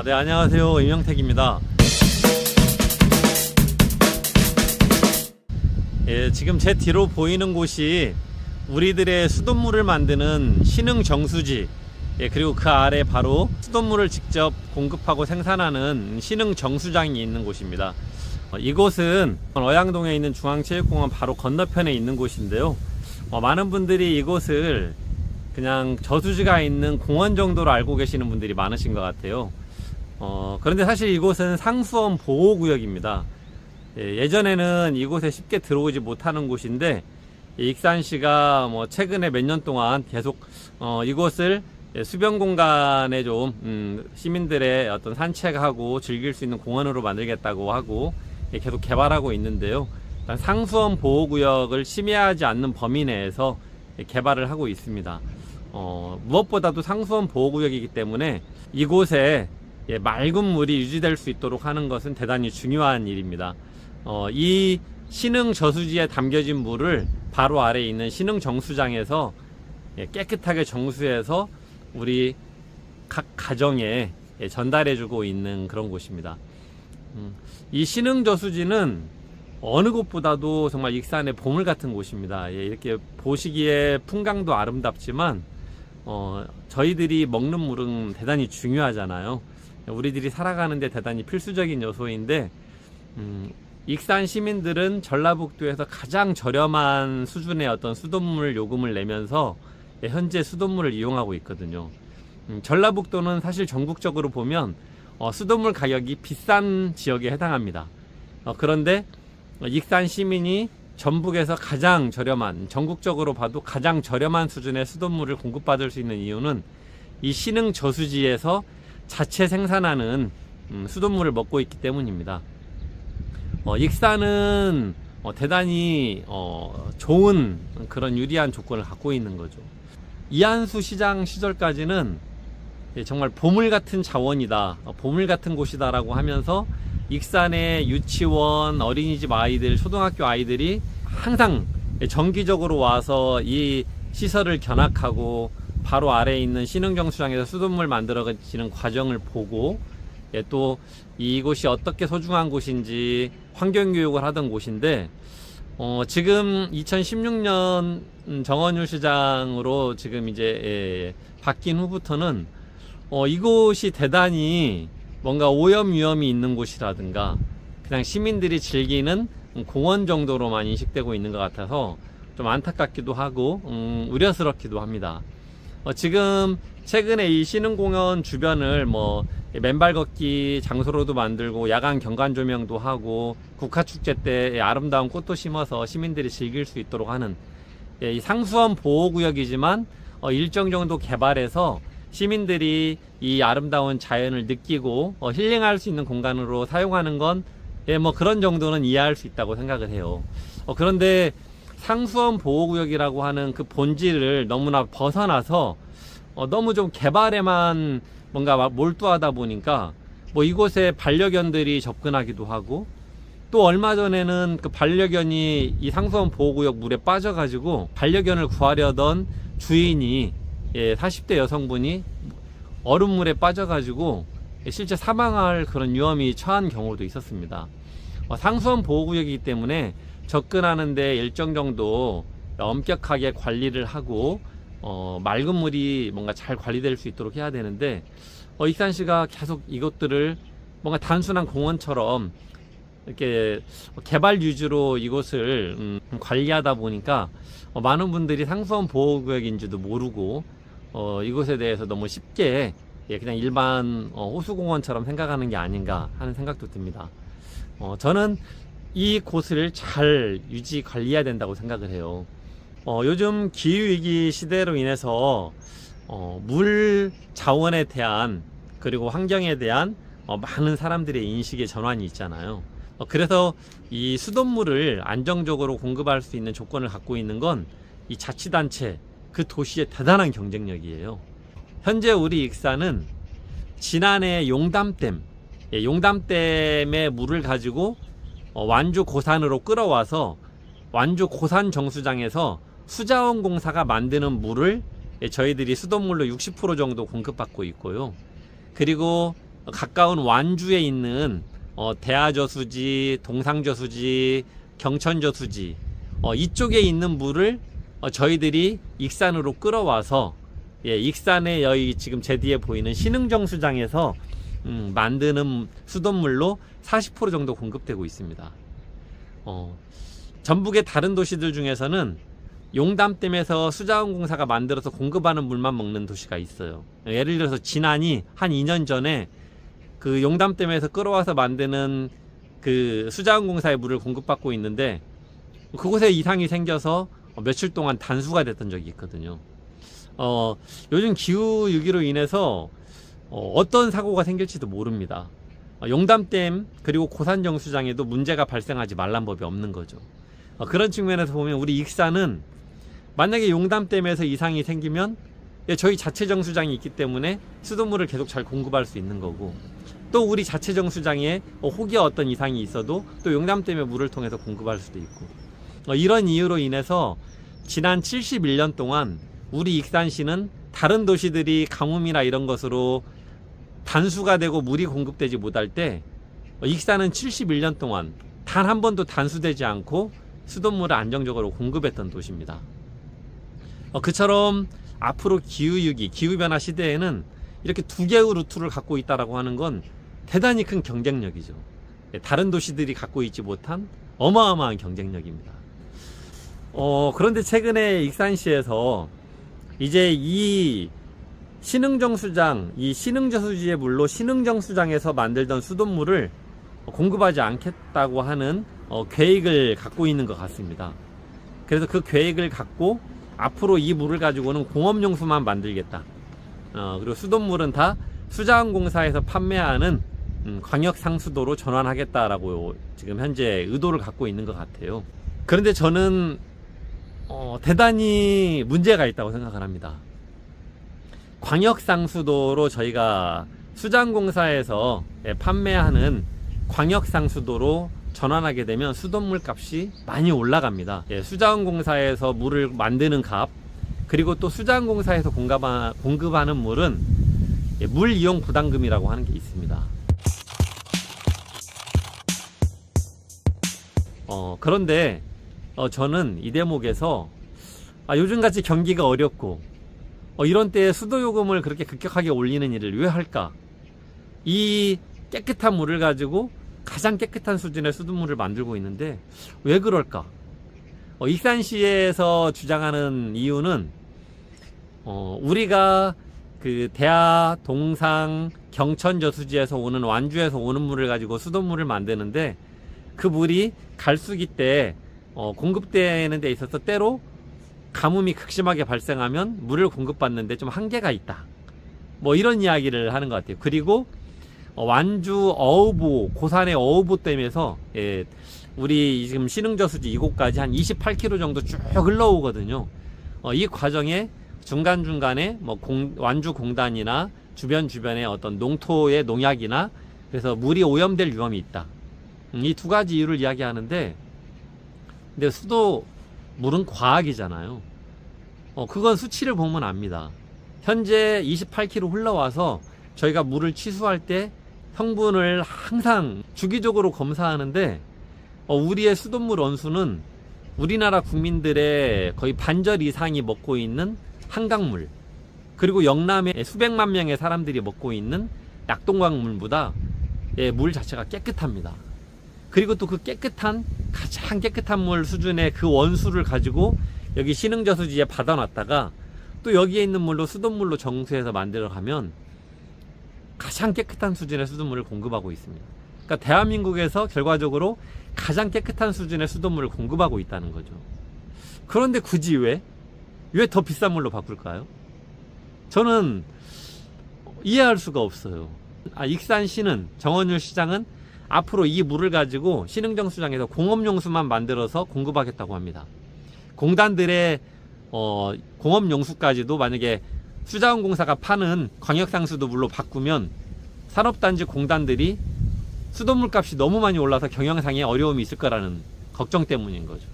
네, 안녕하세요. 임영택입니다. 지금 제 뒤로 보이는 곳이 우리들의 수돗물을 만드는 신흥정수지, 그리고 그 아래 바로 수돗물을 직접 공급하고 생산하는 신흥정수장이 있는 곳입니다. 이곳은 어양동에 있는 중앙체육공원 바로 건너편에 있는 곳인데요. 많은 분들이 이곳을 그냥 저수지가 있는 공원 정도로 알고 계시는 분들이 많으신 것 같아요. 그런데 사실 이곳은 상수원 보호구역입니다. 예전에는 이곳에 쉽게 들어오지 못하는 곳인데, 익산시가 최근에 몇 년 동안 계속 이곳을 수변 공간에 좀 시민들의 어떤 산책하고 즐길 수 있는 공원으로 만들겠다고 하고 계속 개발하고 있는데요. 상수원 보호구역을 침해하지 않는 범위 내에서 개발을 하고 있습니다. 무엇보다도 상수원 보호구역이기 때문에 이곳에 맑은 물이 유지될 수 있도록 하는 것은 대단히 중요한 일입니다. 이 신흥 저수지에 담겨진 물을 바로 아래에 있는 신흥 정수장에서 깨끗하게 정수해서 우리 각 가정에 전달해주고 있는 그런 곳입니다. 이 신흥 저수지는 어느 곳보다도 정말 익산의 보물 같은 곳입니다. 이렇게 보시기에 풍광도 아름답지만 저희들이 먹는 물은 대단히 중요하잖아요. 우리들이 살아가는데 대단히 필수적인 요소인데, 익산 시민들은 전라북도에서 가장 저렴한 수준의 어떤 수돗물 요금을 내면서 현재 수돗물을 이용하고 있거든요. 전라북도는 사실 전국적으로 보면 수돗물 가격이 비싼 지역에 해당합니다. 그런데 익산 시민이 전북에서 가장 저렴한, 전국적으로 봐도 가장 저렴한 수준의 수돗물을 공급받을 수 있는 이유는 이 신흥 저수지에서 자체 생산하는 수돗물을 먹고 있기 때문입니다. 익산은 대단히 좋은 그런 유리한 조건을 갖고 있는 거죠. 이한수 시장 시절까지는 정말 보물 같은 자원이다, 보물 같은 곳이다 라고 하면서 익산의 유치원, 어린이집 아이들, 초등학교 아이들이 항상 정기적으로 와서 이 시설을 견학하고 바로 아래에 있는 신흥정수장에서 수돗물 만들어지는 과정을 보고, 또 이곳이 어떻게 소중한 곳인지 환경교육을 하던 곳인데, 지금 2016년 정원율 시장으로 지금 이제 바뀐 후부터는 이곳이 대단히 뭔가 오염 위험이 있는 곳이라든가 그냥 시민들이 즐기는 공원 정도로만 인식되고 있는 것 같아서 좀 안타깝기도 하고 우려스럽기도 합니다. 지금 최근에 이 신흥공원 주변을 맨발 걷기 장소로도 만들고 야간 경관 조명도 하고 국화축제 때 아름다운 꽃도 심어서 시민들이 즐길 수 있도록 하는, 이 상수원 보호구역이지만 일정 정도 개발해서 시민들이 이 아름다운 자연을 느끼고 힐링할 수 있는 공간으로 사용하는 건 그런 정도는 이해할 수 있다고 생각을 해요. 그런데 상수원 보호구역이라고 하는 그 본질을 너무나 벗어나서 너무 좀 개발에만 뭔가 몰두하다 보니까 이곳에 반려견들이 접근하기도 하고, 또 얼마 전에는 그 반려견이 이 상수원 보호구역 물에 빠져가지고 반려견을 구하려던 주인이 40대 여성분이 얼음물에 빠져가지고 실제 사망할 그런 위험이 처한 경우도 있었습니다. 상수원 보호구역이기 때문에 접근하는데 일정 정도 엄격하게 관리를 하고 맑은 물이 뭔가 잘 관리될 수 있도록 해야 되는데, 익산시가 계속 이것들을 뭔가 단순한 공원처럼 이렇게 개발 위주로 이곳을 관리하다 보니까 많은 분들이 상수원 보호구역인지도 모르고 이곳에 대해서 너무 쉽게 그냥 일반 호수공원처럼 생각하는 게 아닌가 하는 생각도 듭니다. 저는 이 곳을 잘 유지 관리해야 된다고 생각을 해요. 요즘 기후위기 시대로 인해서 물 자원에 대한, 그리고 환경에 대한 많은 사람들의 인식의 전환이 있잖아요. 그래서 이 수돗물을 안정적으로 공급할 수 있는 조건을 갖고 있는 건 이 자치단체, 그 도시의 대단한 경쟁력이에요. 현재 우리 익산은 지난해 용담댐의 물을 가지고 완주 고산으로 끌어와서 완주 고산 정수장에서 수자원공사가 만드는 물을 저희들이 수돗물로 60% 정도 공급받고 있고요. 그리고 가까운 완주에 있는 대하저수지, 동상저수지, 경천저수지 이쪽에 있는 물을 저희들이 익산으로 끌어와서 익산의 여기 지금 제 뒤에 보이는 신흥정수장에서 만드는 수돗물로 40% 정도 공급되고 있습니다. 전북의 다른 도시들 중에서는 용담댐에서 수자원공사가 만들어서 공급하는 물만 먹는 도시가 있어요. 예를 들어서 진안이 한 2년 전에 그 용담댐에서 끌어와서 만드는 그 수자원공사의 물을 공급받고 있는데 그곳에 이상이 생겨서 며칠 동안 단수가 됐던 적이 있거든요. 요즘 기후위기로 인해서 어떤 사고가 생길지도 모릅니다. 용담댐 그리고 고산정수장에도 문제가 발생하지 말란 법이 없는 거죠. 그런 측면에서 보면 우리 익산은 만약에 용담댐에서 이상이 생기면 저희 자체 정수장이 있기 때문에 수돗물을 계속 잘 공급할 수 있는 거고, 또 우리 자체 정수장에 혹여 어떤 이상이 있어도 또 용담댐의 물을 통해서 공급할 수도 있고, 이런 이유로 인해서 지난 71년 동안 우리 익산시는 다른 도시들이 가뭄이나 이런 것으로 단수가 되고 물이 공급되지 못할 때 익산은 71년 동안 단 한 번도 단수되지 않고 수돗물을 안정적으로 공급했던 도시입니다. 그처럼 앞으로 기후위기, 기후변화 시대에는 이렇게 두 개의 루트를 갖고 있다고 하는 건 대단히 큰 경쟁력이죠. 다른 도시들이 갖고 있지 못한 어마어마한 경쟁력입니다. 그런데 최근에 익산시에서 이제 이 신흥정수장, 이 신흥저수지의 물로 신흥정수장에서 만들던 수돗물을 공급하지 않겠다고 하는 계획을 갖고 있는 것 같습니다. 그래서 그 계획을 갖고 앞으로 이 물을 가지고는 공업용수만 만들겠다. 그리고 수돗물은 다 수자원공사에서 판매하는 광역상수도로 전환하겠다라고 지금 현재 의도를 갖고 있는 것 같아요. 그런데 저는 대단히 문제가 있다고 생각을 합니다. 광역상수도로 저희가 수자원공사에서 판매하는 광역상수도로 전환하게 되면 수돗물 값이 많이 올라갑니다. 수자원공사에서 물을 만드는 값, 그리고 또 수자원공사에서 공급하는 물은 물 이용 부담금이라고 하는 게 있습니다. 그런데 저는 이 대목에서 요즘같이 경기가 어렵고 이런 때에 수도요금을 그렇게 급격하게 올리는 일을 왜 할까? 이 깨끗한 물을 가지고 가장 깨끗한 수준의 수돗물을 만들고 있는데 왜 그럴까? 익산시에서 주장하는 이유는 우리가 그 대하, 동상, 경천저수지에서 오는, 완주에서 오는 물을 가지고 수돗물을 만드는데 그 물이 갈수기 때 공급되는 데 있어서 때로 가뭄이 극심하게 발생하면 물을 공급받는데 좀 한계가 있다. 뭐 이런 이야기를 하는 것 같아요. 그리고 완주 어우보, 고산의 어우보댐에서 우리 지금 신흥저수지 이곳까지 한 28km 정도 쭉 흘러오거든요. 이 과정에 중간중간에 뭐 완주공단이나 주변에 어떤 농토의 농약이나 그래서 물이 오염될 위험이 있다. 이 두 가지 이유를 이야기하는데, 근데 물은 과학이잖아요. 그건 수치를 보면 압니다. 현재 28km 흘러와서 저희가 물을 취수할 때 성분을 항상 주기적으로 검사하는데 우리의 수돗물 원수는 우리나라 국민들의 거의 반절 이상이 먹고 있는 한강물, 그리고 영남의 수백만 명의 사람들이 먹고 있는 낙동강물보다 물 자체가 깨끗합니다. 그리고 또 그 깨끗한, 가장 깨끗한 물 수준의 그 원수를 가지고 여기 신흥저수지에 받아놨다가 또 여기에 있는 물로 수돗물로 정수해서 만들어 가면 가장 깨끗한 수준의 수돗물을 공급하고 있습니다. 그러니까 대한민국에서 결과적으로 가장 깨끗한 수준의 수돗물을 공급하고 있다는 거죠. 그런데 굳이 왜 더 비싼 물로 바꿀까요? 저는 이해할 수가 없어요. 익산시는, 정원율 시장은 앞으로 이 물을 가지고 신흥정수장에서 공업용수만 만들어서 공급하겠다고 합니다. 공단들의 공업용수까지도 만약에 수자원공사가 파는 광역상수도 물로 바꾸면 산업단지 공단들이 수돗물 값이 너무 많이 올라서 경영상에 어려움이 있을 거라는 걱정 때문인 거죠.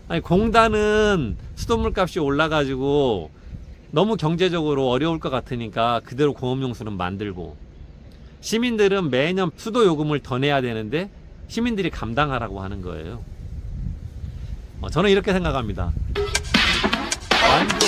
아니, 공단은 수돗물 값이 올라가지고 너무 경제적으로 어려울 것 같으니까 그대로 공업용수는 만들고, 시민들은 매년 수도 요금을 더 내야 되는데 시민들이 감당하라고 하는 거예요. 저는 이렇게 생각합니다. 완전